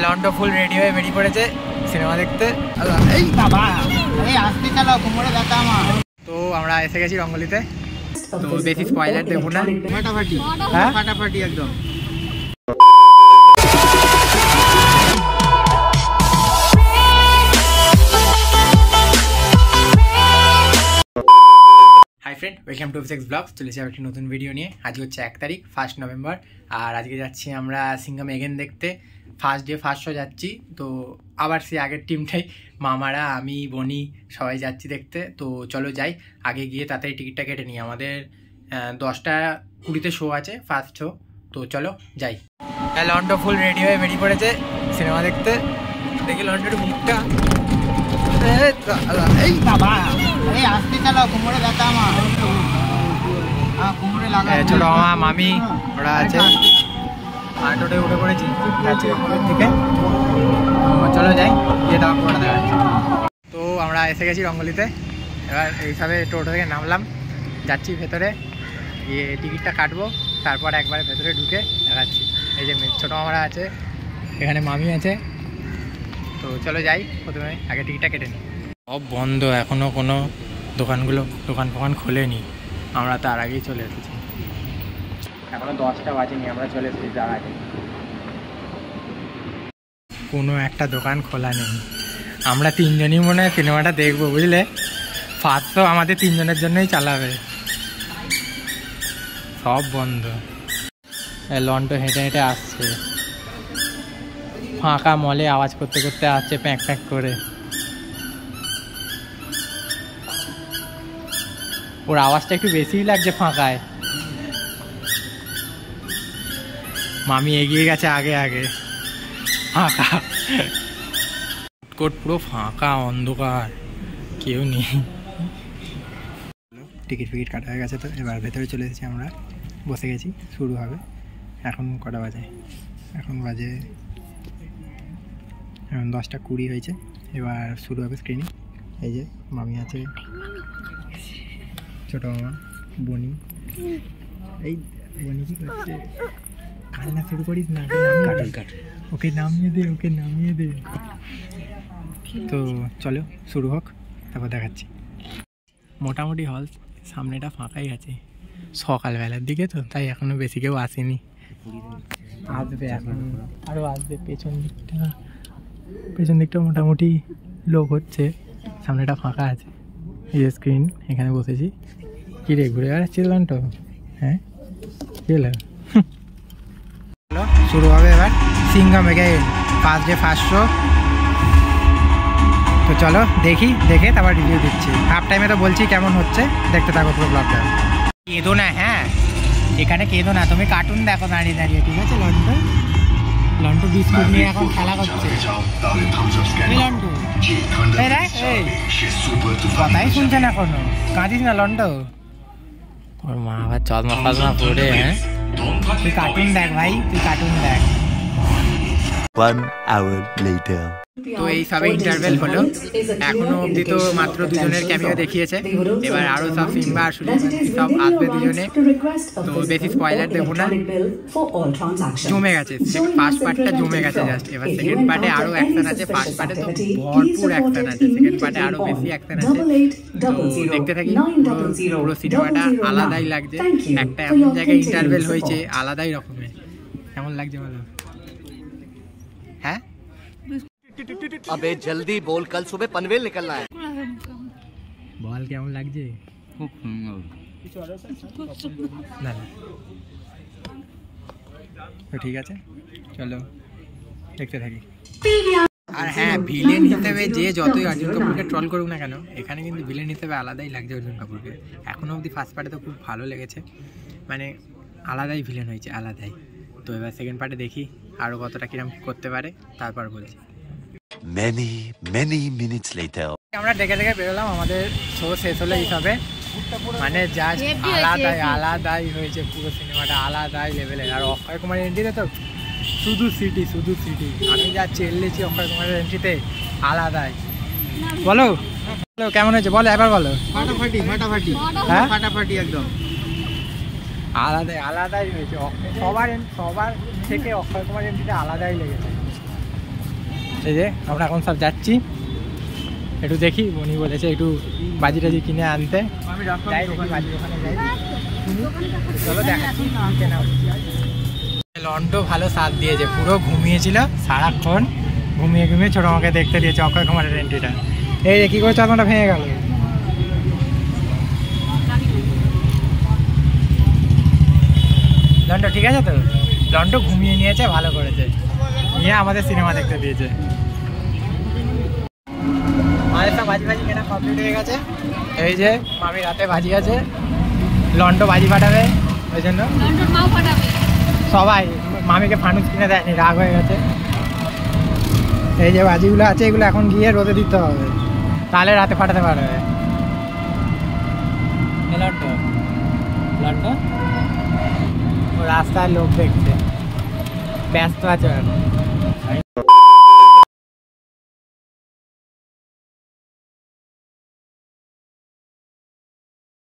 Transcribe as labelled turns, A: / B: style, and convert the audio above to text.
A: লন্ডো full ready হয়ে বেরিয়ে পড়েছে সিনেমা দেখতে। এই বাবা, এই আসতে চালাও, কোমরে ব্যথা আমার। তো আমরা এসে গেছি রঙ্গলিতে। তো বেশি স্পয়লার দেবো না, ফাটাফাটি। হ্যাঁ ফাটাফাটি একদম। Hi friend, welcome to Abhishek blogs. চলেছি একটি নতুন ভিডিও নিয়ে। আজকে হচ্ছে 1 তারিখ, 1 নভেম্বর। আর আজকে যাচ্ছি আমরা সিঙ্ঘাম এগেন দেখতে। ফার্স্ট ডে ফার্স্ট শো যাচ্ছি। তো আবার সেই আগের টিমটাই, মামারা, আমি, বনি সবাই যাচ্ছি দেখতে। তো চলো যাই, আগে গিয়ে তাড়াতাড়ি টিকিটটা কেটে নিই। আমাদের 10টা 20-তে শো আছে, ফার্স্ট শো। তো চলো যাই। লন্ডো ফুল রেডি হয়ে বেরিয়ে পড়েছে সিনেমা দেখতে। দেখি লন্ডোর মুখটা। এই বাবা, এই আসতে চালাও, কোমরে ব্যথা আমার। কোমরে লাগা। ছোট মামা, মামি ওরা আছে। আটোতে উঠে পড়েছি যাচ্ছি রঙ্গলের দিকে। চলো যাই, গিয়ে দাওয়া করে দেখা যাচ্ছে। তো আমরা এসে গেছি রঙ্গলিতে। এবার এইভাবে টোটো থেকে নামলাম, যাচ্ছি ভেতরে, গিয়ে টিকিটটা কাটবো, তারপর একবারে ভেতরে ঢুকে দেখাচ্ছি। এই যে ছোটো মামারা আছে, এখানে মামি আছে। তো চলো যাই, প্রথমে আগে টিকিটটা কেটে নিই। সব বন্ধ, এখনও কোনো দোকান ফোকান খোলেনি। আমরা তার আগেই চলে এসেছি। এখনো 10টা বাজেনি, আমরা চলে এসেছি তার আগে। কোনো একটা দোকান খোলা নেই। আমরা তিনজনই মনে হয় সিনেমাটা দেখবো, বুঝলে। ফার্স্ট তো আমাদের তিনজনের জন্যই চালাবে। সব বন্ধ। লন্ডো হেঁটে হেঁটে আসছে, ফাঁকা মলে আওয়াজ করতে করতে আসছে, প্যাঁক প্যাঁক করে। ওর আওয়াজটা একটু বেশিই লাগছে ফাঁকায়। মামি এগিয়ে গেছে আগে আগে। ফাঁকা কোট, পুরো ফাঁকা, অন্ধকার, কেউ নেই। টিকিট ফিকিট কাটা হয়ে গেছে। তো এবার ভেতরে চলে এসেছি আমরা, বসে গেছি, শুরু হবে। এখন কটা বাজে? এখন বাজে 10টা 20 হয়েছে। এবার শুরু হবে স্ক্রিনিং। এই যে মামি আছে, ছোটো মামা, বনি। এই বনি কি করছে? কান্না শুরু করিস না, ওকে নামিয়ে দে, ওকে নামিয়ে দে। তো চলো শুরু হোক, তারপর দেখাচ্ছি। মোটামুটি হল সামনেটা ফাঁকাই আছে, সকালবেলার দিকে তো, তাই এখনো বেশি কেউ আসেনি। আসবে এখন, আরও আসবে। পেছন দিকটা মোটামুটি লোক হচ্ছে, সামনেটা ফাঁকা আছে। এই যে স্ক্রিন, এখানে বসেছি। কী রে, ঘুরে বেড়াচ্ছি লন্টো? হ্যাঁ কি হলো? শুরু হবে এবার Singham again, first day first show. তো চলো দেখি, দেখে তারপর রিভিউ দিচ্ছি। হাফ টাইমে তো বলছি কেমন হচ্ছে, দেখতে থাকো পুরো ব্লগটা। কেঁদো না, হ্যাঁ এখানে কেঁদো না, তুমি কার্টুন দেখো দাঁড়িয়ে দাঁড়িয়ে, ঠিক আছে? লন্টু বিস্কুট নিয়ে এখন খেলা করছে। লন্টু কথাই শুনছে না এখনো, কাঁদিস না লন্টু। ওর মা আবার চশমা ফশমা পরে। হ্যাঁ তুই কার্টুন দেখ ভাই, তুই কার্টুন দেখ।
B: 1 hour later.
A: তো এই সবে ইন্টারভেল হলো, এখনো অবধি তো মাত্র 2জনের ক্যামিও দেখিয়েছে। এবার আরো সব সিম্বা আর সুরিয়া সব আসবে 2জনে। তো বেশি স্পয়লার দেবো না, জমে গেছে ফার্স্ট পার্টটা, জমে গেছে জাস্ট। এবার সেকেন্ড পার্টে আরো অ্যাকশন আছে। ফার্স্ট পার্টে তো ভরপুর অ্যাকশন আছে, সেকেন্ড পার্টে আরো বেশি অ্যাকশন আছে। তো দেখতে থাকি, পুরো সিনেমাটা আলাদাই লাগছে। একটা এমন জায়গায় ইন্টারভেল হয়েছে আলাদাই রকমের। কেমন লাগছে বলো? হ্যাঁ
B: अबे जल्दी बोल, कल सुबह पनवेल निकलना है।
A: বল কেমন লাগছে? না তো ঠিক আছে, চলো দেখতে থাকি। আর হ্যাঁ, ভিলেন হিসেবে যে যতই অর্জুন কাপুরকে ট্রল করুক না কেন, এখানে কিন্তু ভিলেন হিসেবে আলাদাই লাগছে অর্জুন কাপুরকে। এখনও অবধি ফার্স্ট পার্টে তো খুব ভালো লেগেছে, মানে আলাদাই ভিলেন হয়েছে, আলাদাই। তো এবার সেকেন্ড পার্টে দেখি আরও কতটা কিরম করতে পারে, তারপর বলছি।
B: many minutes later.
A: আমরা দেখে দেখে বেরোলাম, আমাদের শো শেষ হলো এইভাবে। মানে জাস্ট আলাদাই হয়েছে পুরো সিনেমাটা, আলাদাই লেভেলের। আর অক্ষয় কুমারের এন্ট্রিতে তো শুধু সিটি। আমি যা চেল্লেছি অক্ষয় কুমারের এন্ট্রিতে, আলাদাই। বলো কেমন হয়েছে, বলো এবার বলো। ফাটাফাটি, হ্যাঁ ফাটাফাটি একদম, আলাদাই হয়েছে। সবার থেকে অক্ষয় কুমারের এন্ট্রিটা আলাদাই লেগেছে। এই যে আমরা এখন সব যাচ্ছি, একটু দেখি। উনি বলেছে একটু বাজি টাজি কিনে আনতে। যাই দেখি বাজির ওখানে যাই, চলো দেখাচ্ছি কেনা হচ্ছে। লন্ডো ভালো সাথ দিয়েছে, পুরো ঘুমিয়েছিল সারাক্ষণ, ঘুমিয়ে ঘুমিয়ে ছোটো আমাকে দেখতে দিয়েছে অক্ষয় কুমারের এন্ট্রিটা। এই যে কী করে চশমাটা ভেঙে গেল। লন্ডো ঠিক আছে তো? লন্ডো ঘুমিয়ে নিয়েছে, ভালো করেছে, নিয়ে আমাদের সিনেমা দেখতে দিয়েছে। আমাদের সব বাজি বাজি কেনা কমপ্লিট হয়ে গেছে। এই যে মামি রাতে বাজি আছে, লন্ডো বাজি ফাটাবে, ওই জন্য সবাই মামিকে ফানুস কিনে দেয়নি, রাগ হয়ে গেছে। এই যে বাজিগুলো আছে এগুলো এখন গিয়ে রোদে দিতে হবে, তাহলে রাতে ফাটাতে পারবে। লন্ডো লন্ডো ও রাস্তায় লোক দেখছে, ব্যস্ত আছে এখন।